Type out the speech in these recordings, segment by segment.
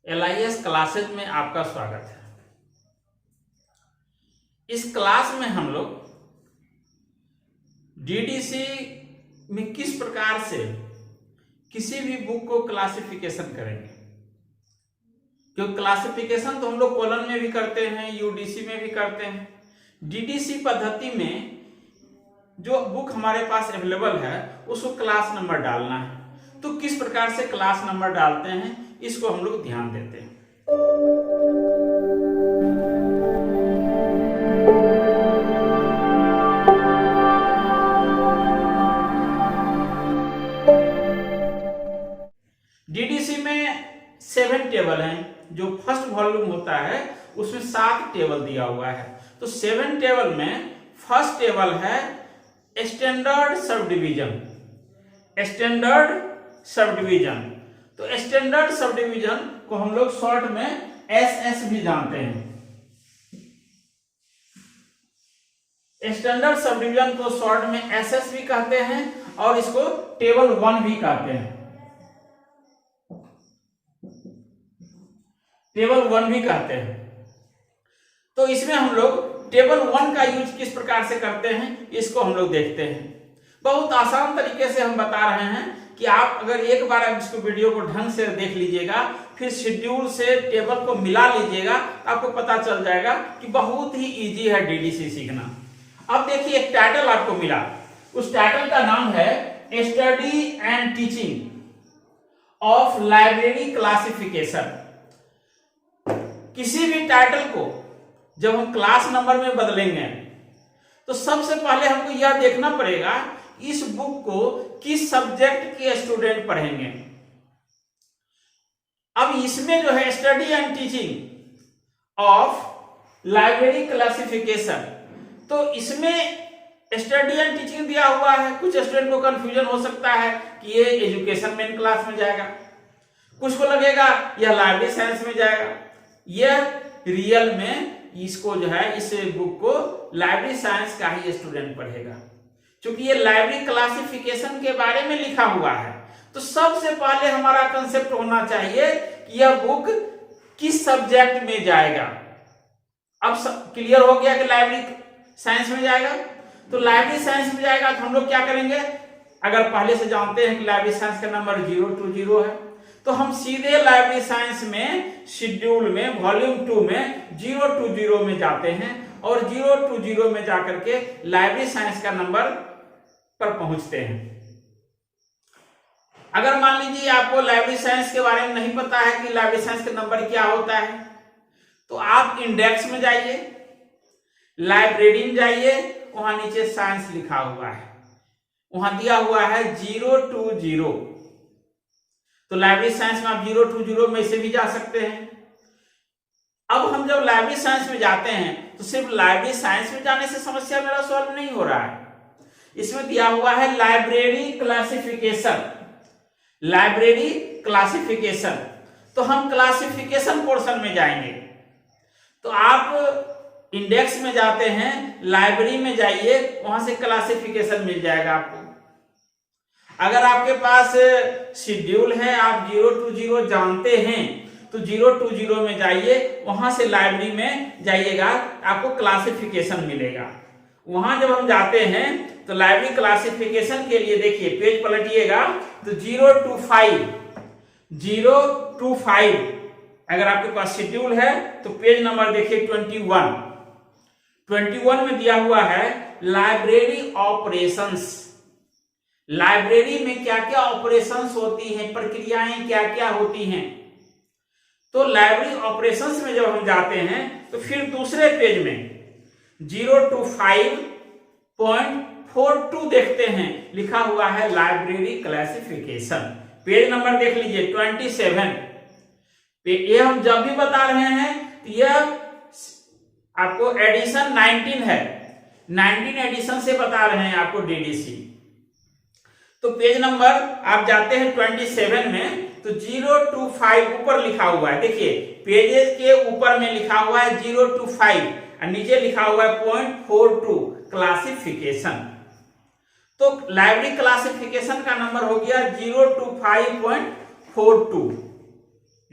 LIS classes में आपका स्वागत है। इस क्लास में हम लोग DDC में किस प्रकार से किसी भी बुक को क्लासिफिकेशन करेंगे, क्योंकि क्लासिफिकेशन तो हम लोग कॉलम में भी करते हैं, UDC में भी करते हैं। DDC पद्धति में जो बुक हमारे पास अवेलेबल है उसको क्लास नंबर डालना है। तो किस प्रकार से क्लास नंबर डालते हैं इसको हम लोग ध्यान देते हैं। DDC में 7 टेबल हैं। जो फर्स्ट वॉल्यूम होता है उसमें 7 टेबल दिया हुआ है। तो 7 टेबल में फर्स्ट टेबल है standard sub division. Standard sub division, तो स्टैंडर्ड सब डिवीजन को हम लोग शॉर्ट में SS भी जानते हैं। स्टैंडर्ड सब डिवीजन को शॉर्ट में SS भी कहते हैं और इसको टेबल 1 भी कहते हैं। टेबल 1 भी कहते हैं। तो इसमें हम लोग टेबल 1 का यूज किस प्रकार से करते हैं इसको हम लोग देखते हैं। बहुत आसान तरीके से हम बता रहे हैं कि आप अगर एक बार इसको वीडियो को ढंग से देख लीजिएगा, फिर शेड्यूल से टेबल को मिला लीजिएगा, आपको पता चल जाएगा कि बहुत ही इजी है DDC सीखना। अब देखिए एक टाइटल आपको मिला, उस टाइटल का नाम है study and teaching of library classification. किसी भी टाइटल को जब हम क्लास नंबर में बदलेंगे तो सबसे पहले हमको यह देखना पड़ेगा इस बुक को किस सब्जेक्ट के स्टूडेंट पढ़ेंगे। अब इसमें जो है study and teaching of library classification, तो इसमें स्टडी एंड टीचिंग दिया हुआ है। कुछ स्टूडेंट को कंफ्यूजन हो सकता है कि ये एजुकेशन मेन क्लास में जाएगा, कुछ को लगेगा यह लाइब्रेरी साइंस में जाएगा। यह रियल में इसको जो है इस बुक को लाइब्रेरी साइंस का ही स्टूडेंट पढ़ेगा, क्योंकि ये लाइब्रेरी क्लासिफिकेशन के बारे में लिखा हुआ है। तो सबसे पहले हमारा कंसेप्ट होना चाहिए कि यह बुक किस सब्जेक्ट में जाएगा। अब क्लियर हो गया कि लाइब्रेरी साइंस में जाएगा। तो लाइब्रेरी साइंस में जाएगा तो हम लोग क्या करेंगे, अगर पहले से जानते हैं कि लाइब्रेरी साइंस का नंबर 020 है, तो हम सीधे लाइब्रेरी साइंस में शेड्यूल में वॉल्यूम 2 में 020 में जाते हैं और 020 में जाकर के लाइब्रेरी साइंस का नंबर पर पहुंचते हैं। अगर मान लीजिए आपको लाइब्रेरी साइंस के बारे में नहीं पता है कि लाइब्रेरी साइंस का नंबर क्या होता है, तो आप इंडेक्स में जाइए, लाइब्रेरी में जाइए, वहां नीचे साइंस लिखा हुआ है, वहां दिया हुआ है 020। तो लाइब्रेरी साइंस में आप 020 में से भी जा सकते हैं। अब हम जब लाइब्रेरी साइंस में जाते हैं तो सिर्फ लाइब्रेरी साइंस में जाने से समस्या मेरा सॉल्व नहीं हो रहा है। इसमें दिया हुआ है लाइब्रेरी क्लासिफिकेशन। लाइब्रेरी क्लासिफिकेशन, तो हम क्लासिफिकेशन पोर्शन में जाएंगे। तो आप इंडेक्स में जाते हैं, लाइब्रेरी में जाइए, वहां से क्लासिफिकेशन मिल जाएगा आपको। अगर आपके पास शेड्यूल है, आप 020 जानते हैं, तो 020 में जाइए, वहां से लाइब्रेरी में जाइएगा, आपको क्लासिफिकेशन मिलेगा। वहां जब हम जाते हैं तो लाइब्रेरी क्लासिफिकेशन के लिए देखिए पेज पलटिएगा तो 025 अगर आपके पास शेड्यूल है तो पेज नंबर देखिए 21 में दिया हुआ है लाइब्रेरी ऑपरेशंस। लाइब्रेरी में क्या क्या ऑपरेशंस होती हैं, प्रक्रियाएं क्या क्या होती हैं। तो लाइब्रेरी ऑपरेशंस में जब हम जाते हैं तो फिर दूसरे पेज में 025.42 देखते हैं, लिखा हुआ है लाइब्रेरी क्लासिफिकेशन। पेज नंबर देख लीजिए 27। ये हम जब भी बता रहे हैं तो यह आपको एडिशन 19 है, 19 एडिशन से बता रहे हैं आपको DDC। तो पेज नंबर आप जाते हैं 27 में तो 025 ऊपर लिखा हुआ है, देखिए पेजेस के ऊपर में लिखा हुआ है 025 और नीचे लिखा हुआ है 0.42 क्लासिफिकेशन। तो लाइब्रेरी क्लासिफिकेशन का नंबर हो गया 025.42।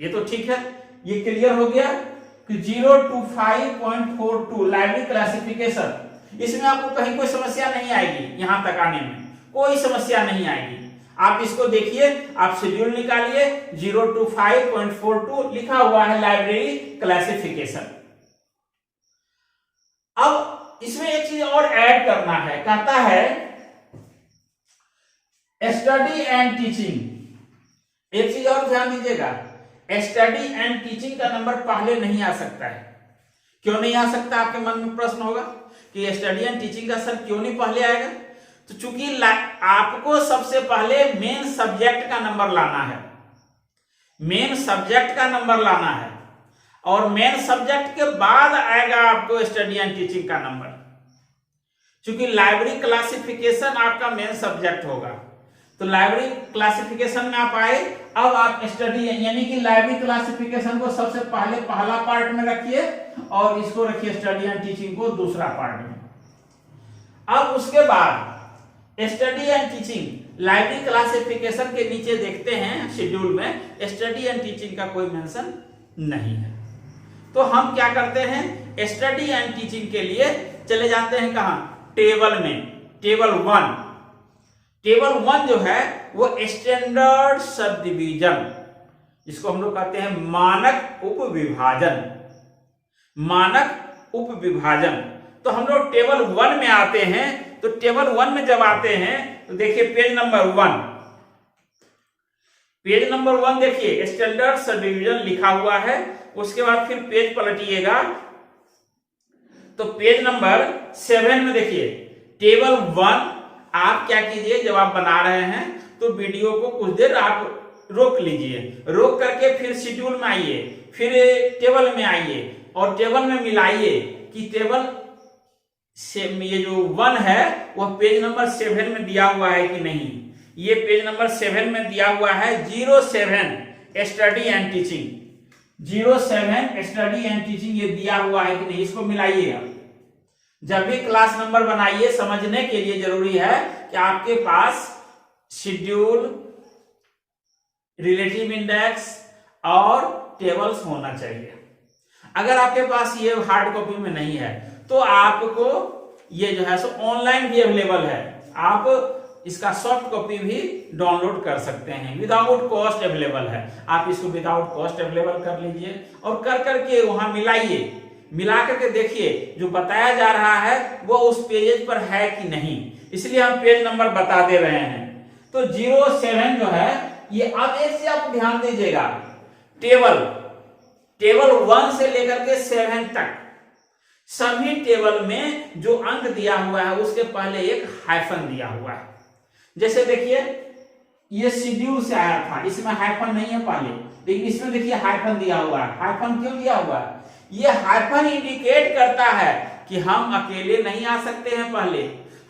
ये तो ठीक है, ये क्लियर हो गया कि 0 to 5.42 लाइब्रेरी क्लासिफिकेशन। इसमें आपको कहीं कोई समस्या नहीं आएगी, यहां तक आने में कोई समस्या नहीं आएगी। आप इसको देखिए, आप शेड्यूल निकालिए, 0 to 5.42 लिखा हुआ है लाइब्रेरी क्लासिफिकेशन। अब इसमें एक चीज और ऐड करना है, कहता है स्टडी एंड टीचिंग। एक चीज और ध्यान दीजिएगा, स्टडी एंड टीचिंग का नंबर पहले नहीं आ सकता है। क्यों नहीं आ सकता, आपके मन में प्रश्न होगा कि स्टडी एंड टीचिंग का सर क्यों नहीं पहले आएगा। तो चूंकि आपको सबसे पहले मेन सब्जेक्ट का नंबर लाना है, मेन सब्जेक्ट का नंबर लाना है, और मेन सब्जेक्ट के बाद आएगा आपको स्टडी एंड टीचिंग का नंबर। चूंकि लाइब्रेरी क्लासिफिकेशन आपका मेन सब्जेक्ट होगा, तो लाइब्रेरी क्लासिफिकेशन में आप आए, अब आप स्टडी यानी कि लाइब्रेरी क्लासिफिकेशन को सबसे पहले पहला पार्ट में रखिए और इसको रखिए स्टडी एंड टीचिंग को दूसरा पार्ट में। अब उसके बाद study and teaching library classification के नीचे देखते हैं शेड्यूल में स्टडी एंड टीचिंग का कोई मेंशन नहीं है। तो हम क्या करते हैं, स्टडी एंड टीचिंग के लिए चले जाते हैं कहां, टेबल में। टेबल 1, टेबल 1 जो है वो स्टैंडर्ड सब डिवीजन, इसको हम लोग कहते हैं मानक उप विभाजन, मानक उप विभाजन। तो हम लोग टेबल 1 में आते हैं। तो टेबल 1 में जब आते हैं तो देखिए पेज नंबर 1, पेज नंबर 1 देखिए स्टैंडर्ड सब डिवीजन लिखा हुआ है। उसके बाद फिर पेज पलटिएगा तो पेज नंबर 7 में देखिए टेबल 1। आप क्या कीजिए, जब आप बना रहे हैं तो वीडियो को कुछ देर आप रोक लीजिए, रोक करके फिर शेड्यूल में आइए, फिर टेबल में आइए और टेबल में मिलाइए कि टेबल से ये जो 1 है वह पेज नंबर 7 में दिया हुआ है कि नहीं। ये पेज नंबर 7 में दिया हुआ है 07 study and teaching, 07 study and teaching ये दिया हुआ है कि नहीं, इसको मिलाइएगा। जब भी क्लास नंबर बनाइए, समझने के लिए जरूरी है कि आपके पास शेड्यूल, रिलेटिव इंडेक्स और टेबल्स होना चाहिए। अगर आपके पास ये हार्ड कॉपी में नहीं है तो आपको ये जो है सो ऑनलाइन भी अवेलेबल है, आप इसका सॉफ्ट कॉपी भी डाउनलोड कर सकते हैं, विदाउट कॉस्ट अवेलेबल है। आप इसको विदाउट कॉस्ट अवेलेबल कर लीजिए और कर करके वहां मिलाइए, मिला करके देखिए जो बताया जा रहा है वो उस पेज पर है कि नहीं। इसलिए हम पेज नंबर बता दे रहे हैं। तो 07 जो है ये, अब एक से आप ध्यान दीजिएगा, टेबल 1 से लेकर के 7 तक सभी टेबल में जो अंक दिया हुआ है उसके पहले एक हाइफन दिया हुआ है। जैसे देखिए ये शेड्यूल से आया था, इसमें हाइफन नहीं है पहले, लेकिन इसमें देखिए हाइफन दिया हुआ है। हाइफन क्यों दिया हुआ है? ये हाइफन इंडिकेट करता है कि हम अकेले नहीं आ सकते हैं, पहले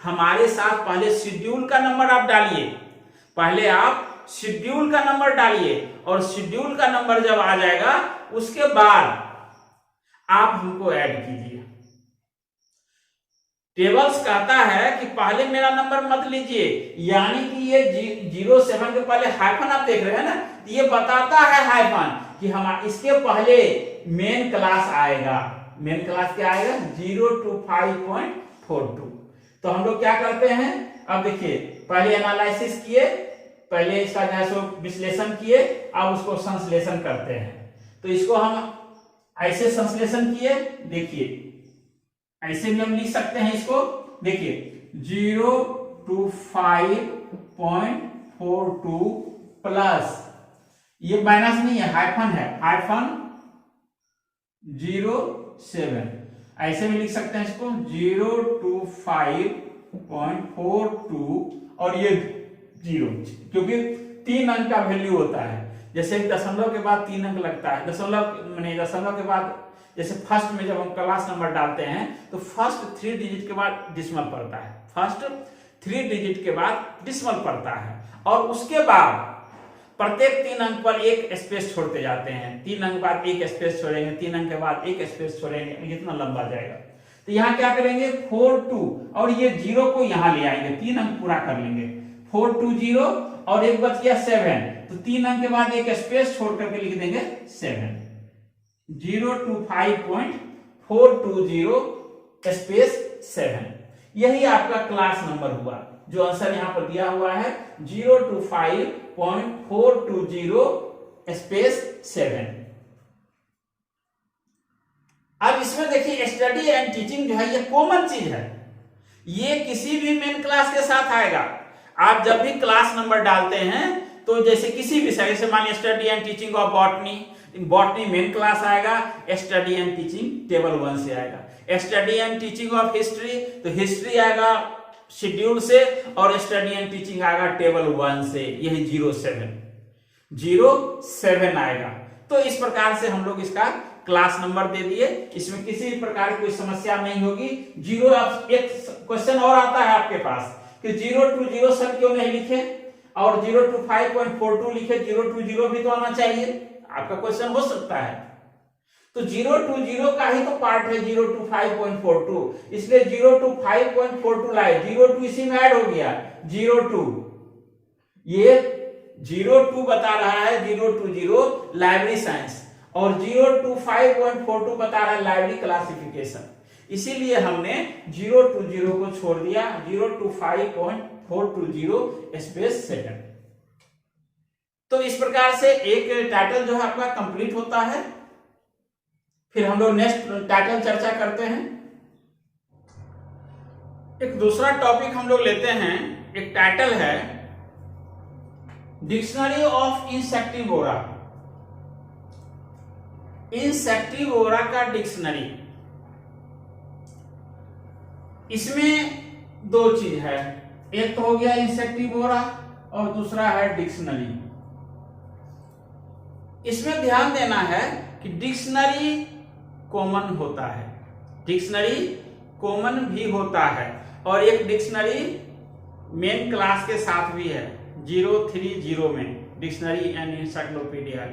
हमारे साथ पहले शेड्यूल का नंबर आप डालिए, पहले आप शेड्यूल का नंबर डालिए और शेड्यूल का नंबर जब आ जाएगा उसके बाद आप हमको ऐड कीजिए। टेबल्स कहता है कि पहले मेरा नंबर मत लीजिए, यानी कि ये 07 के पहले हाइफन आप देख रहे हैं ना, ये बताता है हाइफन कि हम इसके पहले मेन क्लास आएगा। मेन क्लास क्या आएगा? 0 to 5.42। तो हम लोग क्या करते हैं, अब देखिए पहले एनालिसिस किए, पहले इसका जो है सो विश्लेषण किए, अब उसको संश्लेषण करते हैं। तो इसको हम ऐसे संश्लेषण किए, देखिए ऐसे भी हम लिख सकते हैं इसको, देखिए 0 to 5.42 प्लस, ये माइनस नहीं है, हाइफन है, हाइफन 07, ऐसे भी लिख सकते हैं इसको 0 to 5.42 और ये 0, क्योंकि 3 अंक का वैल्यू होता है। जैसे दशमलव के बाद 3 अंक लगता है, दशमलव के बाद जैसे फर्स्ट में जब हम क्लास नंबर डालते हैं तो फर्स्ट 3 डिजिट के बाद डिसिमल पड़ता है, फर्स्ट 3 डिजिट के बाद डिसिमल पड़ता है, और उसके बाद प्रत्येक 3 अंक पर एक स्पेस छोड़ते जाते हैं। 3 अंक बाद एक स्पेस छोड़ेंगे, 3 अंक के बाद एक स्पेस छोड़ेंगे, इतना लंबा जाएगा। तो यहाँ क्या करेंगे 42 और ये 0 को यहाँ ले आएंगे, 3 अंक पूरा कर लेंगे, 420 और एक बच गया 7, तो 3 अंक के बाद एक स्पेस छोड़ करके लिख देंगे 7, 025.420 स्पेस 7। यही आपका क्लास नंबर हुआ, जो आंसर यहां पर दिया हुआ है 025.420 स्पेस 7। अब इसमें देखिए स्टडी एंड टीचिंग जो है ये कॉमन चीज है, ये किसी भी मेन क्लास के साथ आएगा। आप जब भी क्लास नंबर डालते हैं तो जैसे किसी विषय, जैसे मानिए study and teaching of botany, botany main class आएगा, स्टडी एंड टीचिंग टेबल 1 से आएगा। Study and teaching of history, तो हिस्ट्री आएगा शेड्यूल से, और स्टडी एंड टीचिंग आएगा टेबल 1 से, यही 07 आएगा। तो इस प्रकार से हम लोग इसका क्लास नंबर दे दिए, इसमें किसी प्रकार की कोई समस्या नहीं होगी। एक क्वेश्चन और आता है आपके पास कि 020 सर क्यों नहीं लिखे, और 025.42 लिखे, 020 भी तो आना चाहिए, आपका क्वेश्चन हो सकता है। तो 020 का ही तो पार्ट है 025.42, इसलिए 025.42 लाए, 02 इसी में ऐड हो गया 02, ये 02 बता रहा है 020 लाइब्रेरी साइंस, और 025.42 बता रहा है लाइब्रेरी क्लासिफिकेशन, इसीलिए हमने 020 को छोड़ दिया, 025.420 स्पेस 7। तो इस प्रकार से एक टाइटल जो है आपका कंप्लीट होता है। फिर हम लोग नेक्स्ट टाइटल चर्चा करते हैं। एक दूसरा टॉपिक हम लोग लेते हैं, एक टाइटल है डिक्शनरी ऑफ इंसेक्टिवोरा। इंसेक्टिवोरा का डिक्शनरी, इसमें दो चीज है, एक तो हो गया इंसेक्टिवोरा और दूसरा है डिक्शनरी। इसमें ध्यान देना है कि डिक्शनरी कॉमन होता है, डिक्शनरी कॉमन भी होता है, और एक डिक्शनरी मेन क्लास के साथ भी है 030 में, डिक्शनरी एंड इंसाइक्लोपीडिया।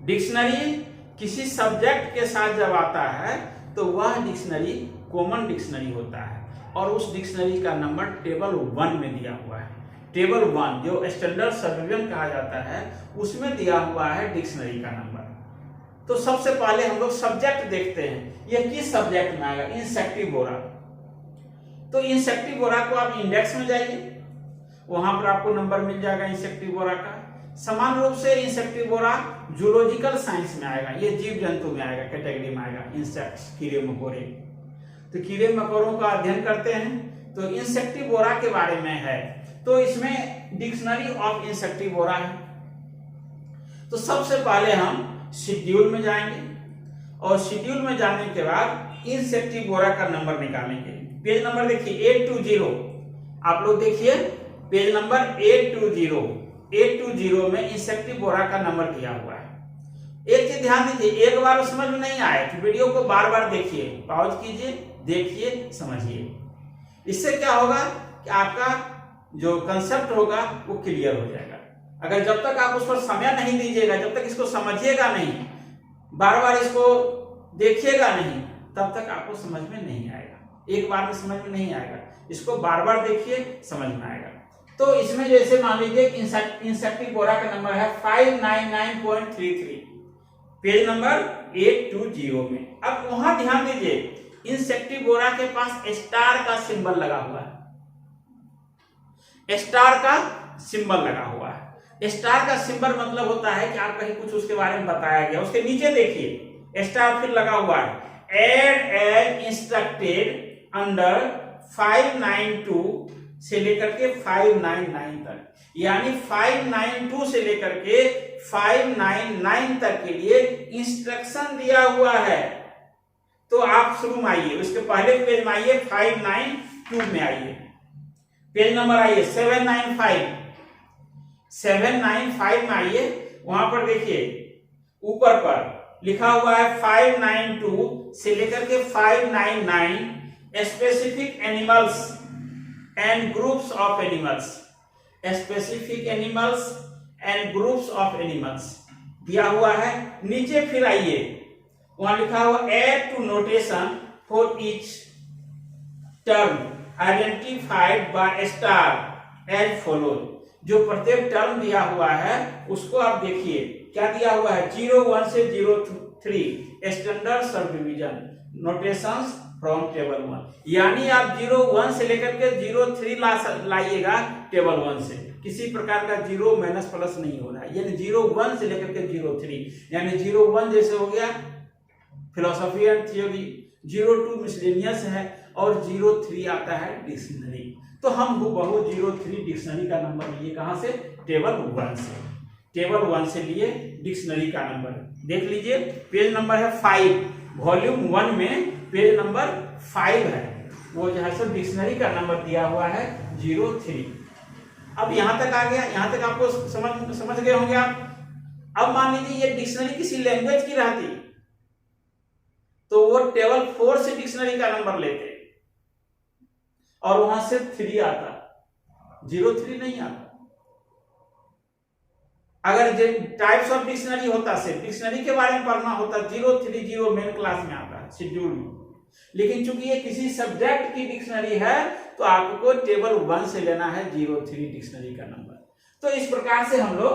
डिक्शनरी किसी सब्जेक्ट के साथ जब आता है तो वह डिक्शनरी कॉमन डिक्शनरी होता है, और उस डिक्शनरी का नंबर टेबल 1 में दिया हुआ है। टेबल 1 जो स्टैंडर्ड सबडिवीजन कहा जाता है, उसमें दिया हुआ है डिक्शनरी का नंबर। तो सबसे पहले हम लोग सब्जेक्ट देखते हैं, यह किस सब्जेक्ट में आएगा, इंसेक्टिवोरा। तो इंसेक्टिवोरा को आप इंडेक्स में जाइए, वहां पर आपको नंबर मिल जाएगा इंसेक्टिवोरा का। समान रूप से इंसेक्टिवोरा जूलॉजिकल साइंस में आएगा, ये जीव जंतु में आएगा, कैटेगरी में आएगा, इंसेक्ट्स, कीड़े मकोड़े। तो कीड़े मकोड़ों का अध्ययन करते हैं तो इंसेक्टिवोरा के बारे में है, तो इसमें डिक्शनरी ऑफ इंसेक्टिवोरा है। तो सबसे पहले हम शेड्यूल में जाएंगे, और शेड्यूल में जाने के बाद इंसेक्टिवोरा का नंबर निकालेंगे। पेज नंबर देखिए 820, आप लोग देखिए पेज नंबर 820 में इंसेक्टिवोरा का नंबर दिया हुआ है। एक चीज ध्यान दीजिए, एक बार समझ में नहीं आए तो वीडियो को बार बार देखिए, पॉज कीजिए, देखिए, समझिए। इससे क्या होगा कि आपका जो कंसेप्ट होगा वो क्लियर हो जाएगा। अगर जब तक आप उस पर समय नहीं दीजिएगा, जब तक इसको समझिएगा नहीं, बार बार इसको देखिएगा नहीं, तब तक आपको समझ में नहीं आएगा। एक बार में समझ में नहीं आएगा, इसको बार बार देखिए, समझ में आएगा। तो इसमें जैसे मान लीजिए इंसेक्टिवोरा का नंबर है 599.33, पेज नंबर 820 में। अब वहां ध्यान दीजिए, इंसेक्टिवोरा के पास स्टार का सिंबल लगा हुआ है, स्टार का सिंबल लगा हुआ है। स्टार का सिंबल मतलब होता है कि आप कहीं कुछ उसके बारे में बताया गया, उसके नीचे देखिए स्टार फिर लगा हुआ है, एड एज इंस्ट्रक्टेड अंडर 592 से लेकर के 599 तक, यानी 592 से लेकर के 599 तक के लिए इंस्ट्रक्शन दिया हुआ है। तो आप शुरू में आइए, उसके पहले पेज में आइए, 592 में आइए, पेज नंबर आइए 795 में आइए, वहां पर देखिए ऊपर पर लिखा हुआ है 592 से लेकर के 599 specific animals and groups of animals, specific animals and groups of animals दिया हुआ है। नीचे फिर आइए, वहां लिखा हुआ add to notation for each term identified by star as follows, जो प्रत्येक टर्म दिया हुआ है उसको आप देखिए क्या दिया हुआ है, 01 से 03 standard sub division notations from table 1, यानी आप 01 से लेकर के 03 लाइएगा टेबल 1 से, किसी प्रकार का जीरो माइनस प्लस नहीं हो रहा है, यानी 01 से लेकर के 03, यानी 01 जैसे हो गया फिलोसफी एंड थ्योरी, 02 मिसलेनियस है और 03 आता है डिक्शनरी। तो हम बहु 03 डिक्शनरी का नंबर लिए कहां से, टेबल 1 से, टेबल 1 से लिए डिक्शनरी का नंबर। देख लीजिए पेज नंबर है 5, वॉल्यूम 1 में पेज नंबर 5 है, वो जो है सो डिक्शनरी का नंबर दिया हुआ है 03। अब यहां तक आ गया, यहां तक आपको समझ गए होंगे आप। अब मान लीजिए ये डिक्शनरी किसी लैंग्वेज की रहती तो वो टेबल 4 से डिक्शनरी का नंबर लेते और वहां से 3 आता, 03 नहीं आता। अगर टाइप्स ऑफ डिक्शनरी होता, सिर्फ डिक्शनरी के बारे में पढ़ना होता, 030 मेन क्लास में आता है शेड्यूल में, लेकिन चूंकि ये किसी सब्जेक्ट की डिक्शनरी है तो आपको टेबल 1 से लेना है 03 डिक्शनरी का नंबर। तो इस प्रकार से हम लोग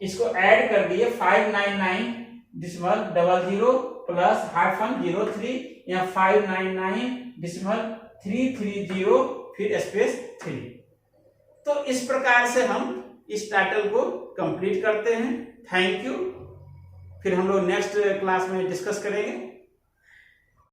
इसको ऐड कर दिए 599 डिसिमल 00 प्लस -03 या 599 डिसिमल 330 फिर स्पेस 3। तो इस प्रकार से हम इस टाइटल को कंप्लीट करते हैं। Thank you. फिर हम लोग नेक्स्ट क्लास में डिस्कस करेंगे।